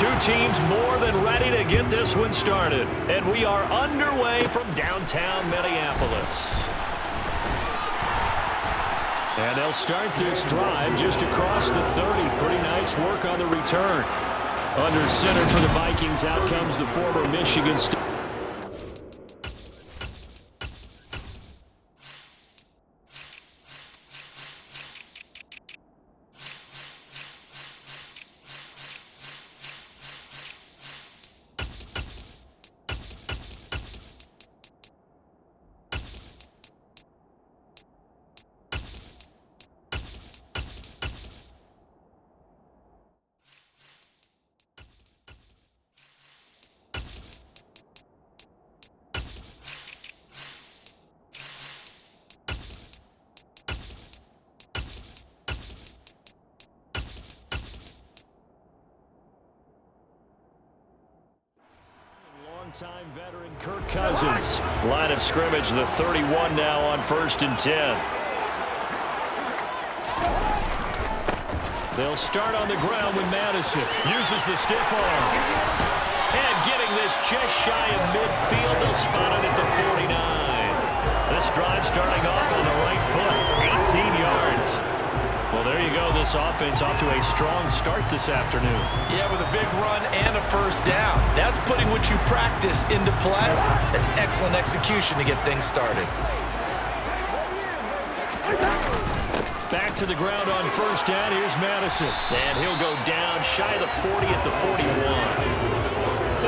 Two teams more than ready to get this one started. And we are underway from downtown Minneapolis. And they'll start this drive just across the 30. Pretty nice work on the return. Under center for the Vikings, out comes the former Michigan State. Time veteran Kirk Cousins. Line of scrimmage, the 31 now on 1st and 10. They'll start on the ground with Madison. Uses the stiff arm. And getting this just shy of midfield. They'll spot it at the 49. This drive starting off on the right foot. 18 yards. Well, there you go. This offense off to a strong start this afternoon. Yeah, with a big run and a first down. That's putting what you practice into play. That's excellent execution to get things started. Back to the ground on 1st down. Here's Madison. And he'll go down shy of the 40 at the 41.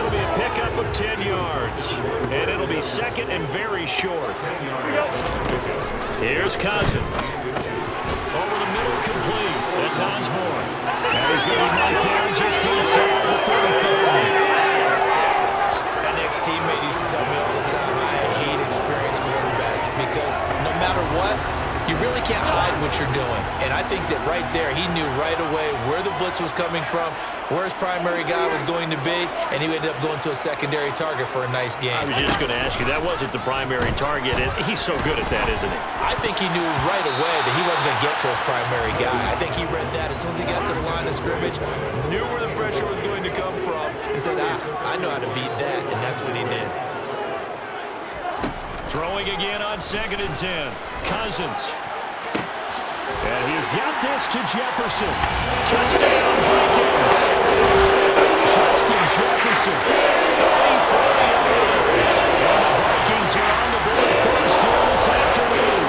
It'll be a pickup of 10 yards. And it'll be second and very short. Here's Cousins. Over the middle, complete. That's Osborne. And he's going to be knocked down just inside the 35. That next teammate used to tell me all the time, I hate experienced quarterbacks because no matter what, you really can't hide what you're doing. And I think that right there, he knew right away where the blitz was coming from, where his primary guy was going to be, and he ended up going to a secondary target for a nice game. I was just going to ask you, that wasn't the primary target. He's so good at that, isn't he? I think he knew right away that he wasn't going to get to his primary guy. I think he read that as soon as he got to the line of scrimmage, knew where the pressure was going to come from, and said, I know how to beat that, and that's what he did. Throwing again on 2nd and 10. Cousins. And he's got this to Jefferson. Touchdown, Vikings. Justin Jefferson. 34 yards. And the Vikings are on the board first here this afternoon.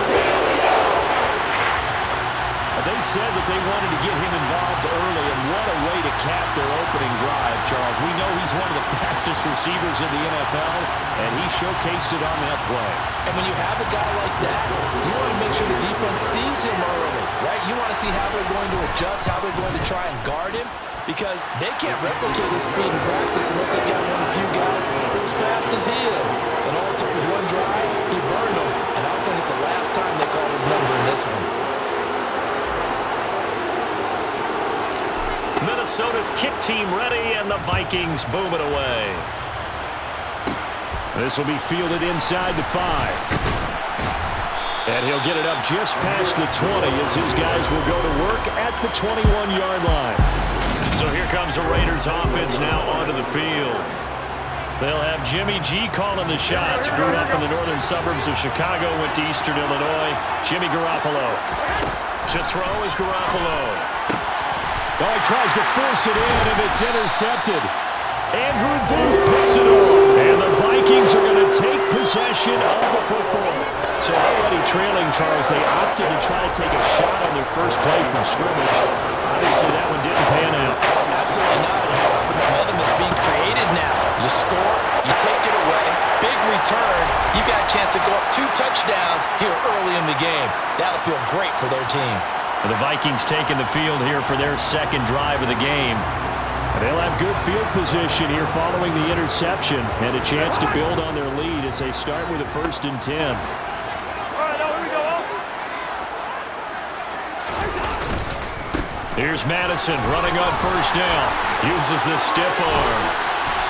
They said that they wanted to get him involved early, and what a way to cap their opening drive, Charles. We know he's one of the fastest receivers in the NFL, and he showcased it on that play. And when you have a guy like that, you want to make sure the defense sees him early, right? You want to see how they're going to adjust, how they're going to try and guard him, because they can't replicate his speed in practice unless they've got one of the few guys who are as fast as he is. And all it took was one drive, he burned them, and I don't think it's the last time they call his number in this one. Minnesota's kick team ready, and the Vikings boom it away. This will be fielded inside the 5. And he'll get it up just past the 20 as his guys will go to work at the 21-yard line. So here comes the Raiders offense now onto the field. They'll have Jimmy G calling the shots. Grew up in the northern suburbs of Chicago, went to Eastern Illinois. Jimmy Garoppolo. To throw is Garoppolo. Oh, he tries to force it in, and it's intercepted. Andrew Booth picks it up. And the Vikings are going to take possession of the football. So already trailing, Charles, they opted to try to take a shot on their first play from scrimmage. Obviously, that one didn't pan out. Absolutely not. The momentum is being created now. You score, you take it away, big return. You got a chance to go up 2 touchdowns here early in the game. That'll feel great for their team. The Vikings taking the field here for their second drive of the game. They'll have good field position here following the interception and a chance to build on their lead as they start with a 1st and 10. All right, now here we go. Here's Madison running on 1st down. Uses the stiff arm.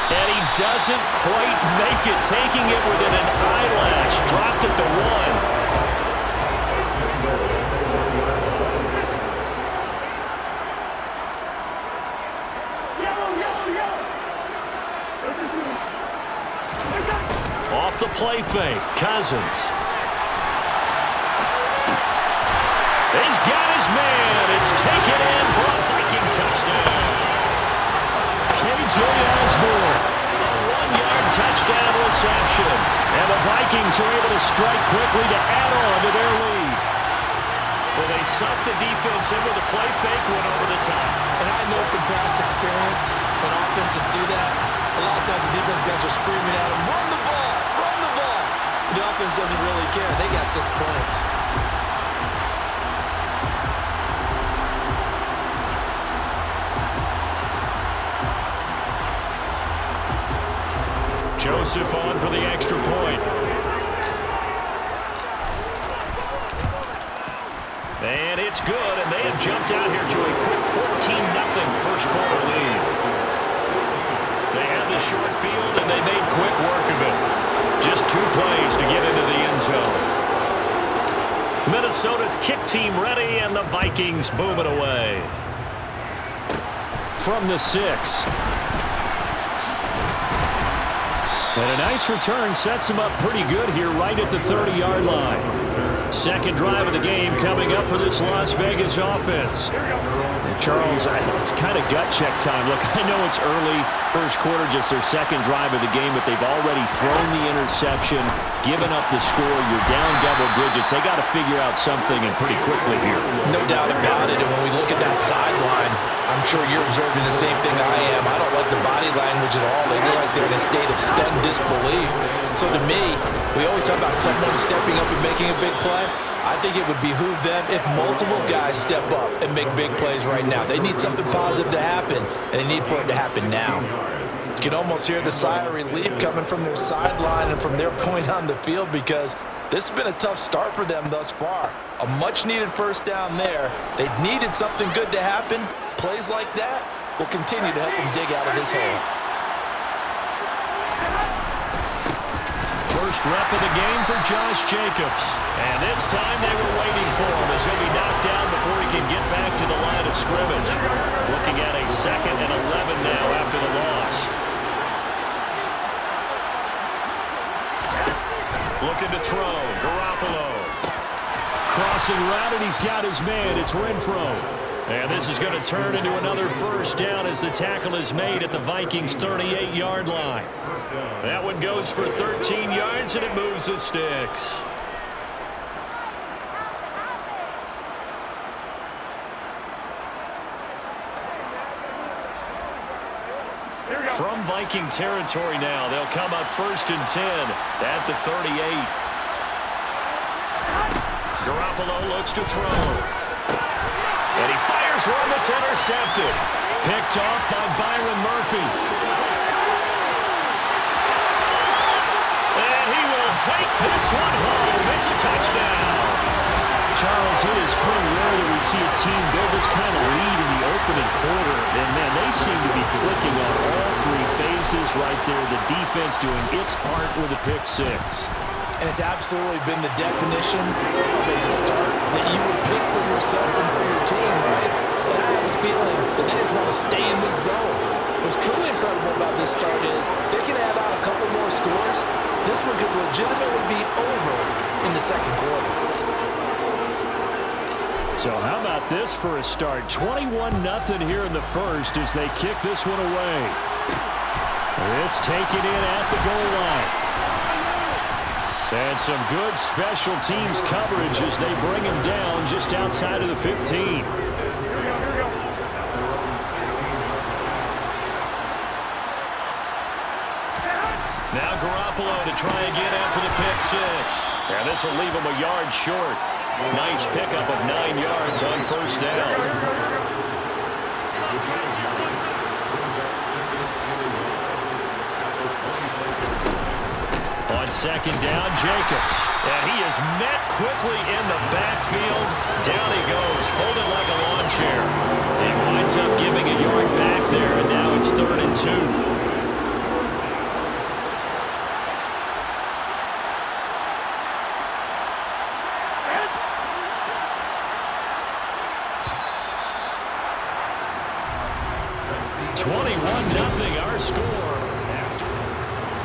And he doesn't quite make it, taking it within an eyelash. Dropped at the 1. Off the play fake, Cousins. He's got his man. It's taken in for a Viking touchdown. K.J. Osborne, a 1-yard touchdown reception. And the Vikings are able to strike quickly to add on to their lead. Well, they sucked the defense in with a play fake, went over the top. And I know from past experience, when offenses do that, a lot of times the defense guys are screaming at them, run the ball, run the ball. The offense doesn't really care. They got 6 points. Joseph on for the extra point. And it's good, and they have jumped out here to a quick 14-0 first quarter lead. They had the short field, and they made quick work of it. Just 2 plays to get into the end zone. Minnesota's kick team ready, and the Vikings boom it away. From the 6. And a nice return sets him up pretty good here right at the 30-yard line. Second drive of the game coming up for this Las Vegas offense. And Charles, it's kind of gut check time. Look, I know it's early, first quarter, just their second drive of the game, but they've already thrown the interception, given up the score. You're down double digits. They got to figure out something, and pretty quickly here. No doubt about it. And when we look at that sideline, I'm sure you're observing the same thing I am. I don't like the body language at all. They look like they're in a state of stunned disbelief. So to me, we always talk about someone stepping up and making a big play. I think it would behoove them if multiple guys step up and make big plays right now. They need something positive to happen, and they need for it to happen now. You can almost hear the sigh of relief coming from their sideline and from their point on the field, because this has been a tough start for them thus far. A much-needed first down there. They needed something good to happen. Plays like that will continue to help them dig out of this hole. First rep of the game for Josh Jacobs. And this time they were waiting for him as he'll be knocked down before he can get back to the line of scrimmage. Looking at a 2nd and 11 now after the loss. Looking to throw. Garoppolo. Crossing route, and he's got his man. It's Renfro. And this is going to turn into another first down as the tackle is made at the Vikings' 38-yard line. That one goes for 13 yards, and it moves the sticks. From Viking territory now, they'll come up 1st and 10 at the 38. Garoppolo looks to throw. And he fires one that's intercepted. Picked off by Byron Murphy. And he will take this one home. It's a touchdown. Charles, it is pretty rare that we see a team build this kind of lead in the opening quarter. And, man, they seem to be clicking on all 3 phases right there. The defense doing its part with a pick 6. And it's absolutely been the definition of a start that you would pick for yourself and for your team, right? And I have a feeling that they just want to stay in this zone. What's truly incredible about this start is they can add on a couple more scores. This one could legitimately be over in the second quarter. So how about this for a start? 21-0 here in the first as they kick this one away. This taken in at the goal line. And some good special teams coverage as they bring him down just outside of the 15. Now Garoppolo to try again after the pick 6. And this will leave him a yard short. Nice pickup of 9 yards on first down. On second down, Jacobs. And he is met quickly in the backfield. Down he goes, folded like a lawn chair. And winds up giving a yard back there, and now it's 3rd and 2.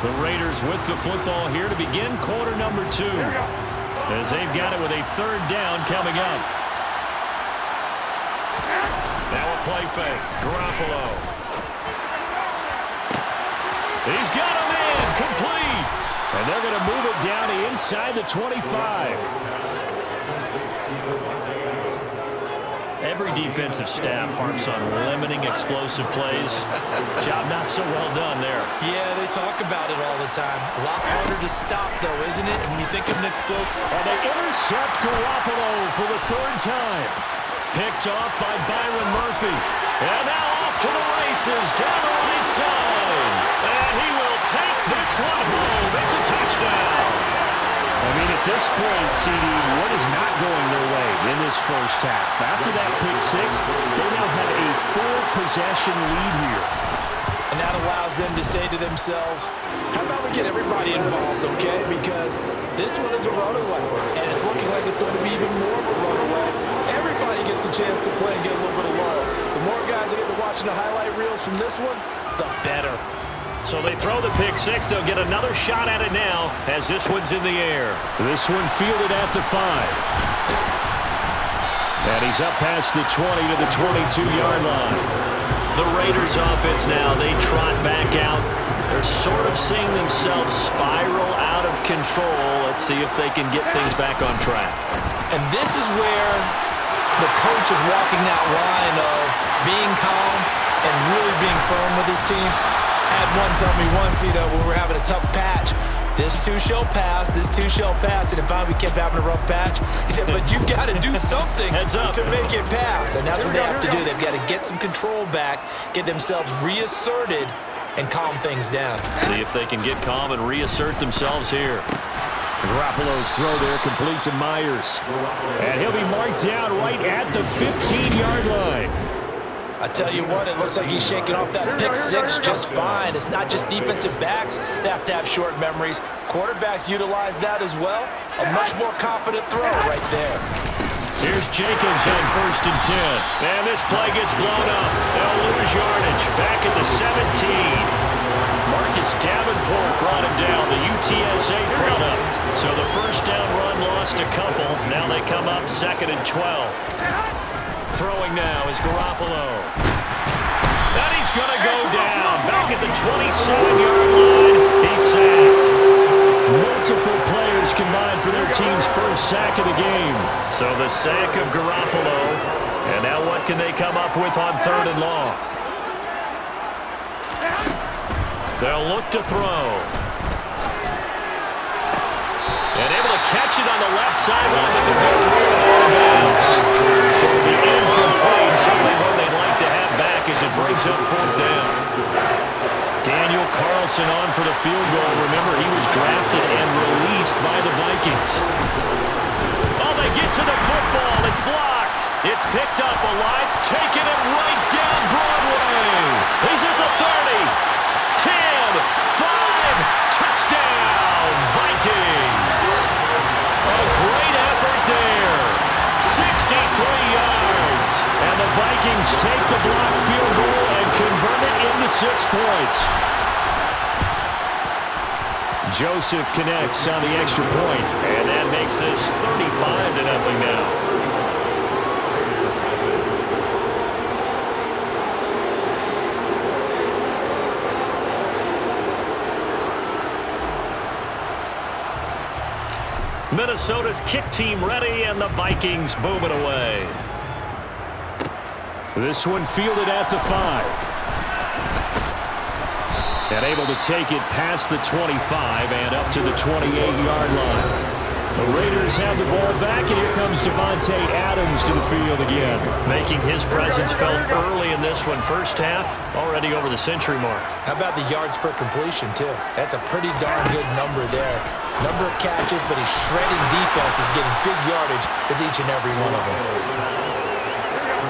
The Raiders with the football here to begin quarter number 2. As they've got it with a third down coming up. Now a play fake. Garoppolo. He's got a man. Complete. And they're going to move it down to inside the 25. Every defensive staff harps on limiting explosive plays. Job not so well done there. Yeah, they talk about it all the time. A lot harder to stop, though, isn't it? And when you think of an explosive. And they intercept Garoppolo for the third time. Picked off by Byron Murphy. And now off to the races down the right side. And he will take this one home. It's a touchdown. I mean, at this point, CD, what is not going their way in this first half? After that pick 6, they now have a 4-possession lead here. And that allows them to say to themselves, how about we get everybody involved, okay? Because this one is a runaway, and it's looking like it's going to be even more of a runaway. Everybody gets a chance to play and get a little bit of love. The more guys that get to watching the highlight reels from this one, the better. So they throw the pick 6. They'll get another shot at it now as this one's in the air. This one fielded at the 5. And he's up past the 20 to the 22-yard line. The Raiders offense now, they trot back out. They're sort of seeing themselves spiral out of control. Let's see if they can get things back on track. And this is where the coach is walking that line of being calm and really being firm with his team. I had one tell me once, when we were having a tough patch, this too shall pass, this too shall pass, and if we kept having a rough patch, he said, but you've got to do something to make it pass, and that's what they have to do. They've got to get some control back, get themselves reasserted, and calm things down. See if they can get calm and reassert themselves here. Garoppolo's throw there complete to Myers, and he'll be marked down right at the 15-yard line. I tell you what, it looks like he's shaking off that pick 6 just fine. It's not just defensive backs that have to have short memories. Quarterbacks utilize that as well. A much more confident throw right there. Here's Jacobs on 1st and 10. And this play gets blown up. They'll lose yardage. Back at the 17. Marcus Davenport brought him down. The UTSA product. So the first down run lost a couple. Now they come up 2nd and 12. Throwing now is Garoppolo. And he's going to go down. Back at the 27-yard line. He's sacked. Multiple players combined for their team's first sack of the game. So the sack of Garoppolo. And now what can they come up with on 3rd and long? They'll look to throw. And able to catch it on the left sideline, but they're going to run it out of bounds. So the incomplete, certainly one they'd like to have back as it brings up 4th down. Daniel Carlson on for the field goal. Remember, he was drafted and released by the Vikings. Oh, they get to the football. It's blocked. It's picked up alive, taking it right down Broadway. He's at the 30, 10, 5, touchdown, Vikings. A great effort there. 63 yards. And the Vikings take the block field goal and convert it into 6 points. Joseph connects on the extra point, and that makes this 35-0 now. Minnesota's kick team ready, and the Vikings boom it away. This one fielded at the 5. And able to take it past the 25 and up to the 28-yard line. The Raiders have the ball back, and here comes Davante Adams to the field again. Making his presence felt early in this one. First half, already over the century mark. How about the yards per completion, too? That's a pretty darn good number there. Number of catches, but he's shredding defenses, getting big yardage with each and every one of them.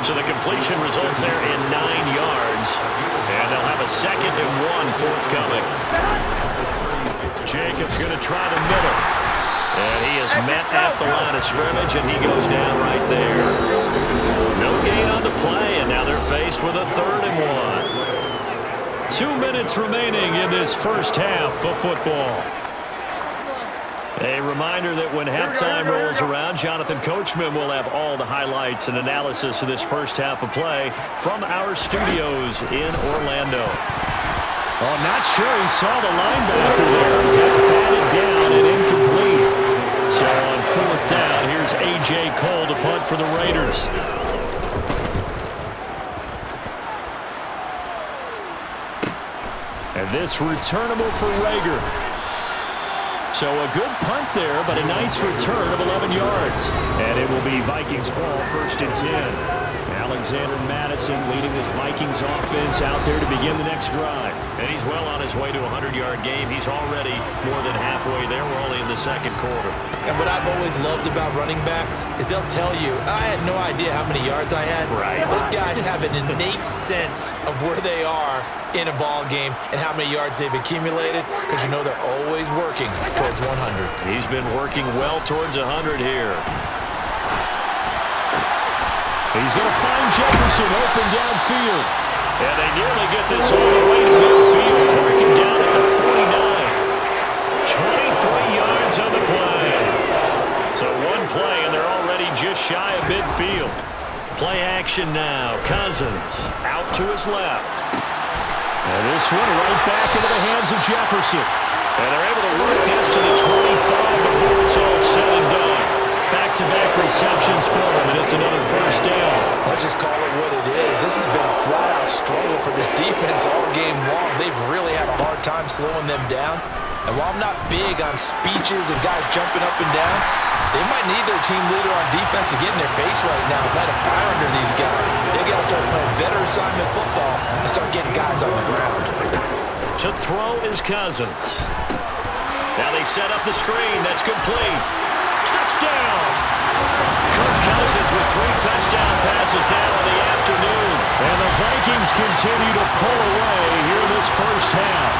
So the completion results there in 9 yards. And they'll have a 2nd and 1 forthcoming. Jacobs going to try the middle. And he is met at the line of scrimmage, and he goes down right there. No gain on the play, and now they're faced with a 3rd and 1. 2 minutes remaining in this first half of football. A reminder that when halftime rolls around, Jonathan Coachman will have all the highlights and analysis of this first half of play from our studios in Orlando. Oh, not sure he saw the linebacker there as that's batted down and incomplete. So on fourth down, here's A.J. Cole to punt for the Raiders. And this returnable for Rager. So a good punt there, but a nice return of 11 yards. And it will be Vikings ball, 1st and 10. Alexander Madison leading this Vikings offense out there to begin the next drive. And he's well on his way to a 100-yard game. He's already more than halfway there. We're only in the second quarter. And what I've always loved about running backs is they'll tell you, I had no idea how many yards I had. Right. Those guys have an innate sense of where they are in a ball game and how many yards they've accumulated, because you know they're always working towards 100. He's been working well towards 100 here. He's going to find Jefferson open downfield. And they nearly get this all the way to midfield, working down at the 49. 23 yards on the play. So one play, and they're already just shy of midfield. Play action now. Cousins out to his left. And this one right back into the hands of Jefferson. And they're able to work this to the 25 before it's all said and done. Back-to-back receptions for him, and it's another first down. Let's just call it what it is. This has been a flat-out struggle for this defense all game long. They've really had a hard time slowing them down. And while I'm not big on speeches and guys jumping up and down, they might need their team leader on defense to get in their face right now, light a fire under these guys. They got to start playing better assignment football and start getting guys on the ground. To throw is Cousins. Now they set up the screen. That's complete. Touchdown! Kirk Cousins with 3 touchdown passes now in the afternoon. And the Vikings continue to pull away here in this first half.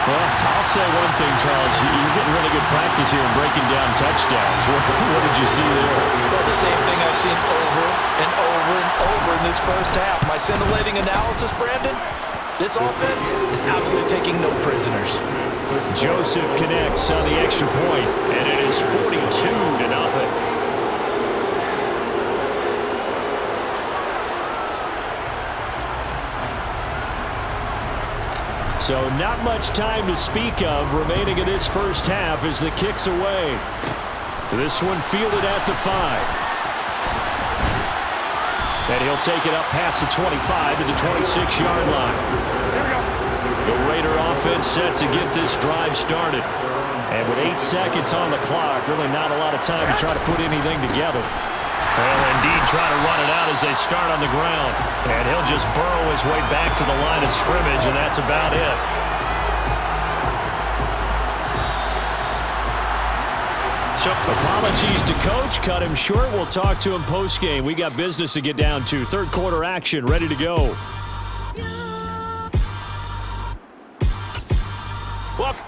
Well, I'll say one thing, Charles. You're getting really good practice here in breaking down touchdowns. What did you see there? Well, the same thing I've seen over and over and over in this first half. My scintillating analysis, Brandon, this offense is absolutely taking no prisoners. Joseph connects on the extra point, and it is 42-0. So not much time to speak of remaining in this first half as the kick's away. This one fielded at the 5. And he'll take it up past the 25 to the 26-yard line. The Raider offense set to get this drive started. And with 8 seconds on the clock, really not a lot of time to try to put anything together. Well, indeed, try to run it out as they start on the ground. And he'll just burrow his way back to the line of scrimmage, and that's about it. So apologies to Coach. Cut him short. We'll talk to him post-game. We got business to get down to. Third quarter action ready to go. Welcome.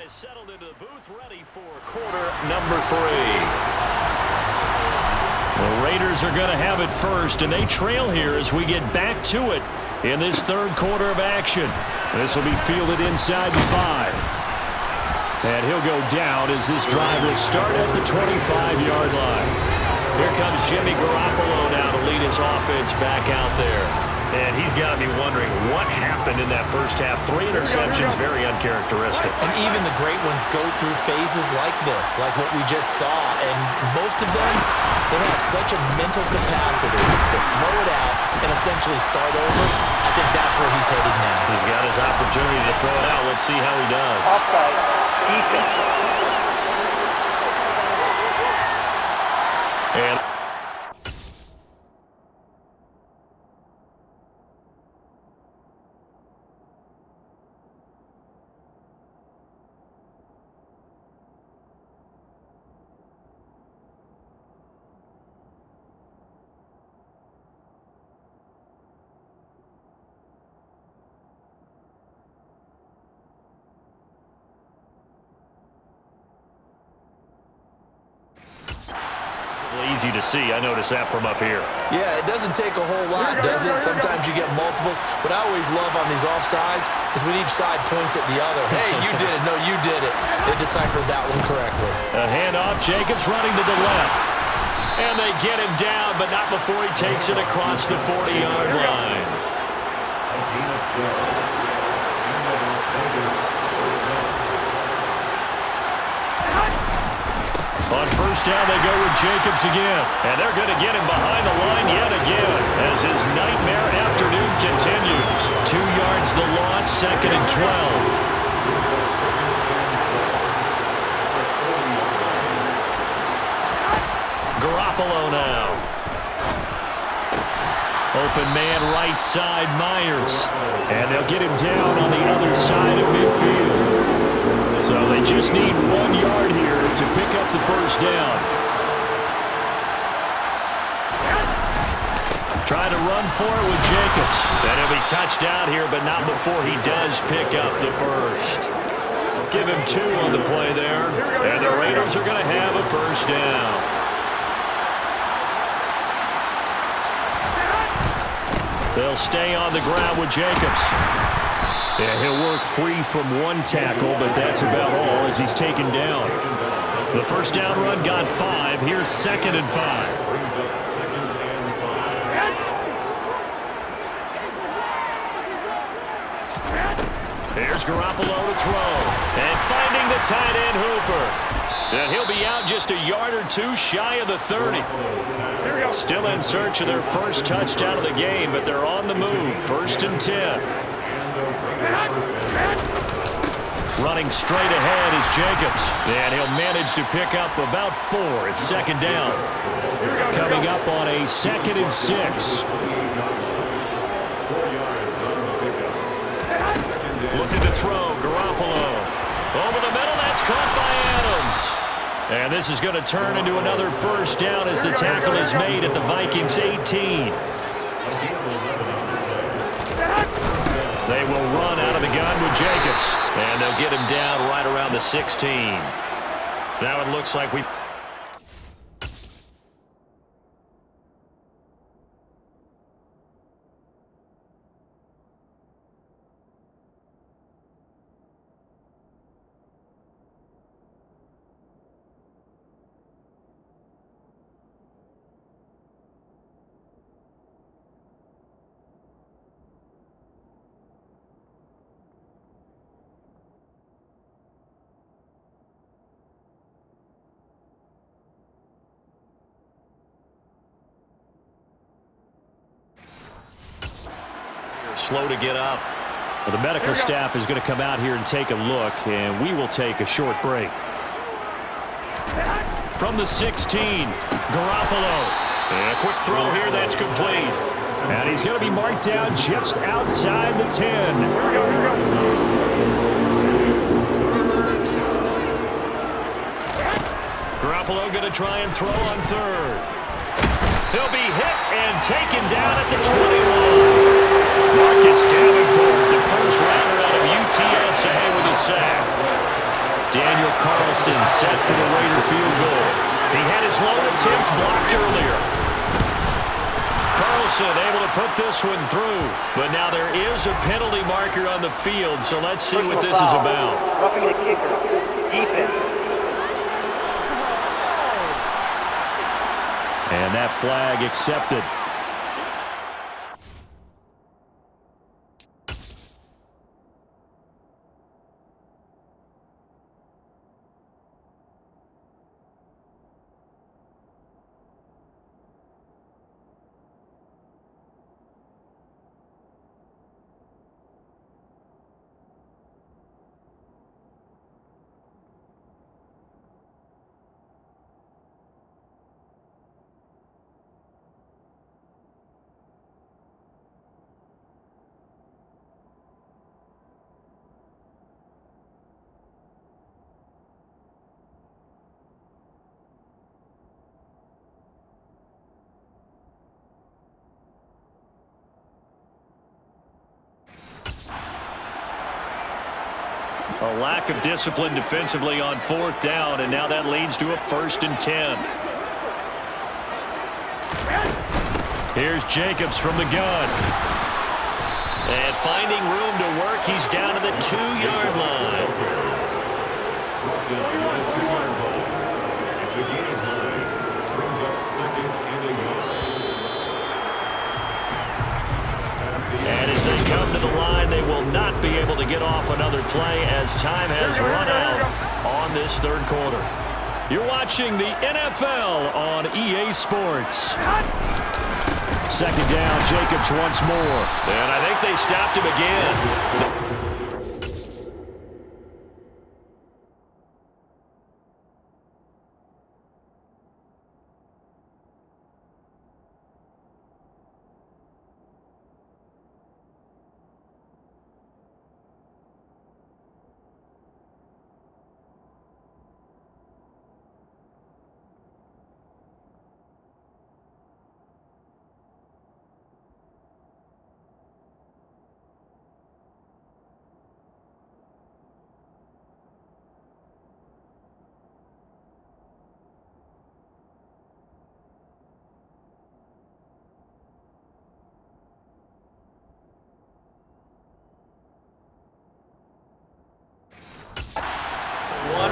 guys settled into the booth, ready for quarter number 3. The Raiders are going to have it first, and they trail here as we get back to it in this third quarter of action. This will be fielded inside the 5. And he'll go down as this drive will start at the 25-yard line. Here comes Jimmy Garoppolo now to lead his offense back out there. And he's got to be wondering what happened in that first half. 3 interceptions, very uncharacteristic. And even the great ones go through phases like this, like what we just saw. And most of them, they have such a mental capacity to throw it out and essentially start over. I think that's where he's headed now. He's got his opportunity to throw it out. Let's see how he does. Offside. Defense. And easy to see. I noticed that from up here. Yeah, it doesn't take a whole lot, does it? Sometimes you get multiples. What I always love on these offsides is when each side points at the other. Hey, you did it. No, you did it. They deciphered that one correctly. A handoff. Jacobs running to the left. And they get him down, but not before he takes it across the 40-yard line. On first down, they go with Jacobs again. And they're going to get him behind the line yet again as his nightmare afternoon continues. 2 yards the loss, 2nd and 12. Garoppolo now. Open man right side, Myers. And they'll get him down on the other side of midfield. So they just need 1 yard here to pick up the first down. Trying to run for it with Jacobs. And he'll be touched out here, but not before he does pick up the first. Give him 2 on the play there. And the Raiders are going to have a first down. They'll stay on the ground with Jacobs. Yeah, he'll work free from 1 tackle, but that's about all as he's taken down. The first down run got 5. Here's 2nd and 5. Here's Garoppolo to throw. And finding the tight end Hooper. And he'll be out just a yard or 2 shy of the 30. Still in search of their first touchdown of the game, but they're on the move. 1st and 10. Running straight ahead is Jacobs. And he'll manage to pick up about 4. It's 2nd down. Coming up on a 2nd and 6. Looking to throw, Garoppolo. Over the middle, that's caught by Adams. And this is going to turn into another first down as the tackle is made at the Vikings 18. They will run out of the gun with Jacobs. And they'll get him down right around the 16. Now it looks like we... slow to get up. Well, the medical staff is going to come out here and take a look, and we will take a short break. From the 16, Garoppolo. And a quick throw here, that's complete. And he's going to be marked down just outside the 10. Garoppolo going to try and throw on 3rd. He'll be hit and taken down at the 21. Marcus Davenport, the first rounder out of UTSA with a sack. Carlson set for the Raider field goal. He had his lone attempt blocked earlier. Carlson able to put this one through. But now there is a penalty marker on the field, so let's see what this is about. Roughing the kicker. Defense. And that flag accepted. A lack of discipline defensively on 4th down, and now that leads to a 1st and 10. Here's Jacobs from the gun. And finding room to work, he's down to the 2-yard line. It's a game line. Brings up 2nd and 8. And as they come to the line, they will not be able to get off another play as time has run out on this 3rd quarter. You're watching the NFL on EA Sports. 2nd down, Jacobs once more. And I think they stopped him again.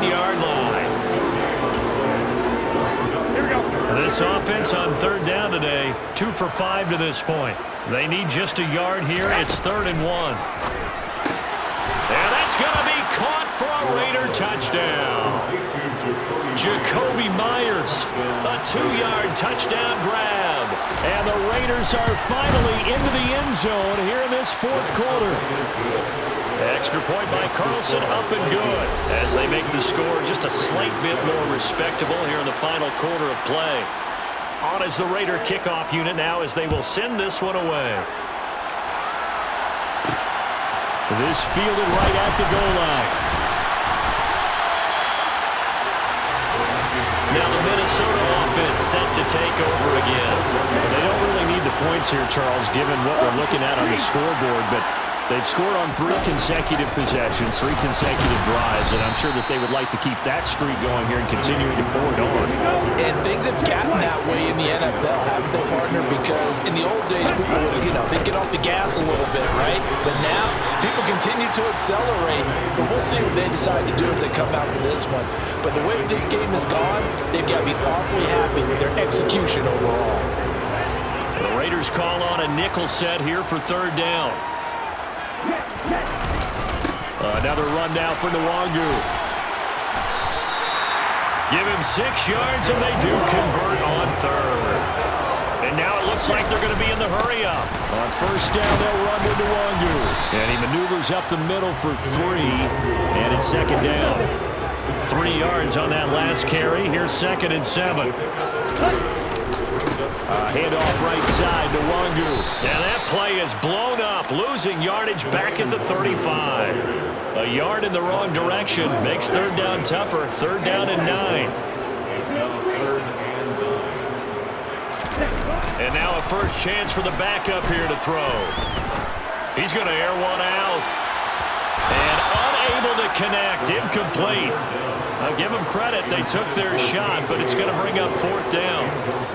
Yard line. This offense on 3rd down today, 2 for 5 to this point. They need just a yard here. It's 3rd and 1. And that's going to be caught for a Raider touchdown. Jacoby Myers, a 2-yard touchdown grab. And the Raiders are finally into the end zone here in this 4th quarter. Extra point by Carlson, up and good, as they make the score just a slight bit more respectable here in the final quarter of play. On is the Raider kickoff unit now as they will send this one away. This fielded right at the goal line. Now the Minnesota offense set to take over again. They don't really need the points here, Charles, given what we're looking at on the scoreboard, but they've scored on 3 consecutive possessions, 3 consecutive drives, and I'm sure that they would like to keep that streak going here and continuing to pour it on. And things have gotten that way in the NFL, haven't they, partner? Because in the old days, people would, they'd get off the gas a little bit, right? But now, people continue to accelerate. But we'll see what they decide to do as they come out with this one. But the way this game has gone, they've got to be awfully happy with their execution overall. The Raiders call on a nickel set here for 3rd down. Another run now for Nwangu. Give him 6 yards, and they do convert on 3rd. And now it looks like they're going to be in the hurry-up. On 1st down, they'll run with Nwangu. And he maneuvers up the middle for 3, and it's 2nd down. 3 yards on that last carry. Here's 2nd and 7. Handoff right side to Nwangu. And that play is blown up, losing yardage back at the 35. A yard in the wrong direction makes 3rd down tougher. 3rd down and 9. And now a first chance for the backup here to throw. He's going to air one out. And able to connect. Incomplete. I'll give them credit. They took their shot, but it's going to bring up 4th down.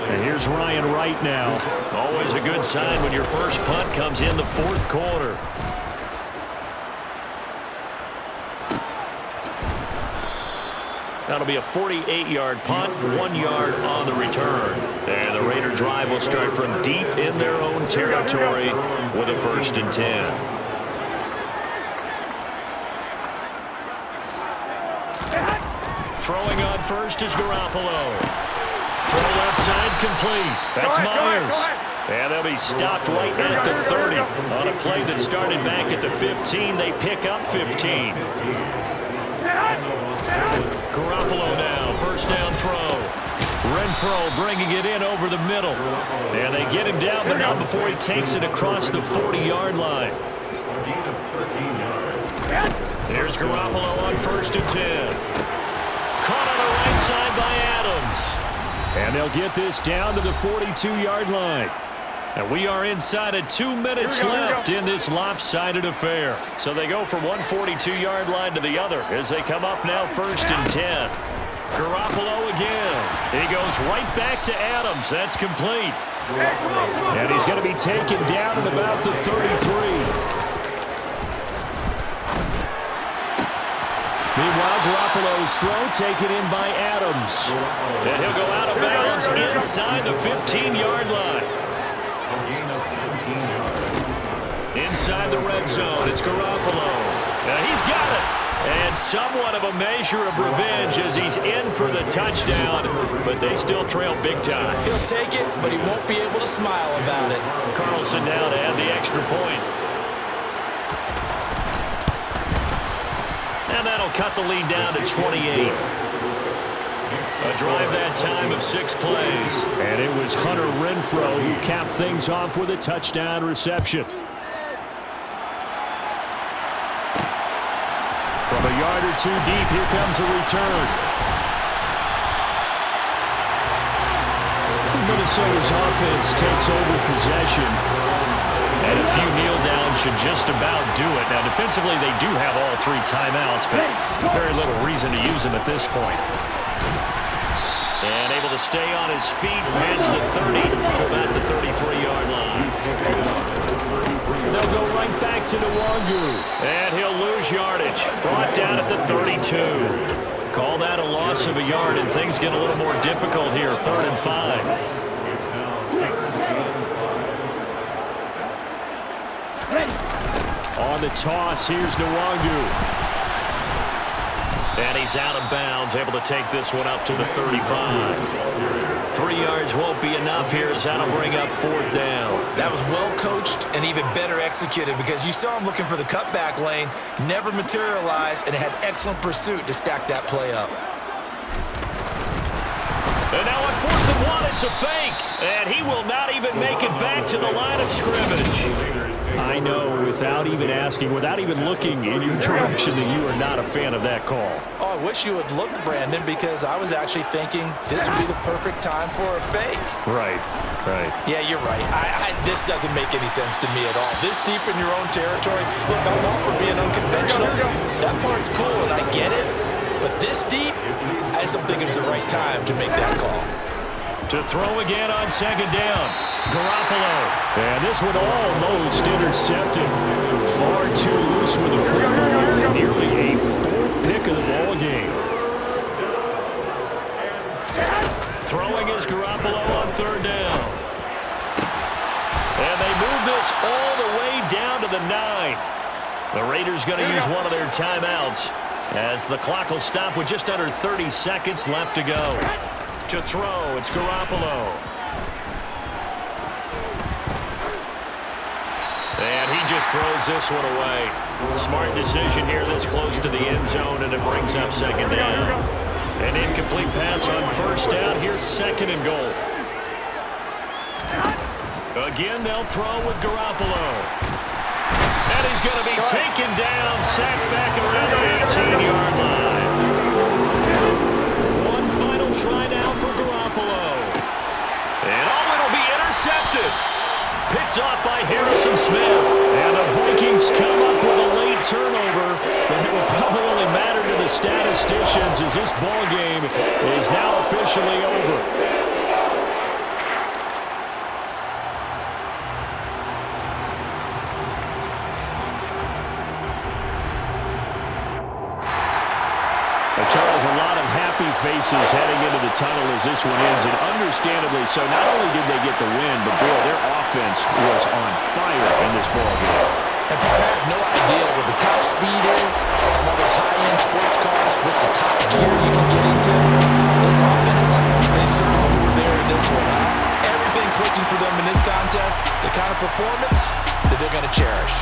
And here's Ryan Wright now. Always a good sign when your first punt comes in the 4th quarter. That'll be a 48-yard punt, 1 yard on the return. And the Raider drive will start from deep in their own territory with a 1st and 10. Throwing on first is Garoppolo. Throw left side complete. That's Myers. And they'll be stopped right at the 30. On a play that started back at the 15, they pick up 15. Garoppolo now, 1st down throw. Renfro bringing it in over the middle. And they get him down, but not before he takes it across the 40-yard line. Here's Garoppolo on 1st and 10. Caught on the right side by Adams. And they'll get this down to the 42-yard line. And we are inside of 2 minutes left in this lopsided affair. So they go from one 42-yard line to the other as they come up now 1st and 10. Garoppolo again. He goes right back to Adams. That's complete. And he's going to be taken down at about the 33. Meanwhile, Garoppolo's throw taken in by Adams. And he'll go out of bounds inside the 15-yard line. Inside the red zone, it's Garoppolo. Now he's got it. And somewhat of a measure of revenge as he's in for the touchdown, but they still trail big time. He'll take it, but he won't be able to smile about it. Carlson now to add the extra point. And that'll cut the lead down to 28. A drive that time of 6 plays. And it was Hunter Renfro who capped things off with a touchdown reception. From a yard or two deep, here comes a return. Minnesota's offense takes over possession. And a few kneel downs should just about do it. Now, defensively, they do have all 3 timeouts, but very little reason to use them at this point. And able to stay on his feet past the 30 to about the 33-yard line. They'll go right back to Nwangu. And he'll lose yardage. Brought down at the 32. Call that a loss of a yard, and things get a little more difficult here. 3rd and 5. On the toss, here's Nwangu. And he's out of bounds, able to take this one up to the 35. 3 yards won't be enough here as that'll bring up 4th down. That was well coached and even better executed because you saw him looking for the cutback lane, never materialized, and had excellent pursuit to stack that play up. And now on 4th and 1, it's a fake. And he will not even make it back to the line of scrimmage. I know, without even asking, without even looking in your direction, that you are not a fan of that call. Oh, I wish you had looked, Brandon, because I was actually thinking this would be the perfect time for a fake. Right. Yeah, you're right. This doesn't make any sense to me at all. This deep in your own territory, look, I'm all for being unconventional. That part's cool, and I get it. But this deep, I just don't think it's the right time to make that call. To throw again on 2nd down. Garoppolo. And this one almost intercepted. Far too loose with the football. Nearly a 4th pick of the ball game. Throwing is Garoppolo on 3rd down. And they move this all the way down to the 9. The Raiders going to use one of their timeouts as the clock will stop with just under 30 seconds left to go. To throw, it's Garoppolo. And he just throws this one away. Smart decision here this close to the end zone, and it brings up 2nd down. An incomplete pass on 1st down. Here's 2nd and goal. Again, they'll throw with Garoppolo. And he's going to be taken down, sacked back around the 18-yard line. One final try now for Garoppolo. And it'll be intercepted. Picked off by Harrison Smith. And the Vikings come up with a late turnover, but it will probably statisticians as this ball game is now officially over. Charles, a lot of happy faces heading into the tunnel as this one ends, and understandably so. Not only did they get the win, but boy, their offense was on fire in this ball game. And I have no idea what the top speed is on all those high-end sports cars. What's the top gear you can get into? This offense, they certainly were there in this one. Everything clicking for them in this contest, the kind of performance that they're going to cherish.